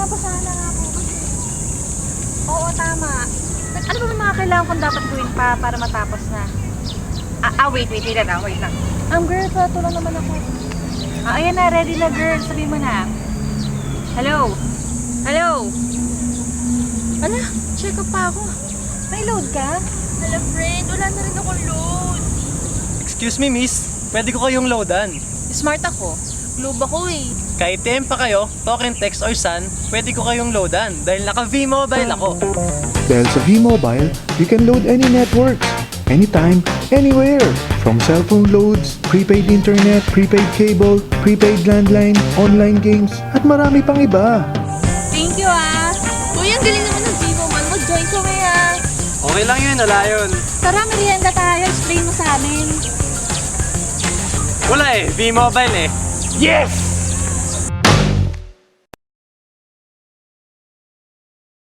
Nabasa na nga po kasi. Oo, tama. Ano ba mga kailangan kong dapat gawin pa para matapos na? Wait lang. Girl, pato lang naman ako. Ayan na, ready na girl. Sabihin mo na. Hello? Hello? Ala, check up pa ako. May load ka? Hala, friend, wala na rin akong load. Excuse me, miss. Pwede ko kayong loadan. Smart ako. Globe ako eh. Kahit TM pa kayo, token, text, or SAN, pwede ko kayong loadan dahil naka V-Mobile ako. Dahil sa V-Mobile, you can load any networks, anytime, anywhere. From cellphone loads, prepaid internet, prepaid cable, prepaid landline, online games, at marami pang iba. Thank you ah. Uy, ang galing naman ng Vivo man. Mag-join kami ah. Okay lang yun, wala yun. Tara, merienda tayo. Explain mo sa amin. Wala eh, V-Mobile eh. Yes!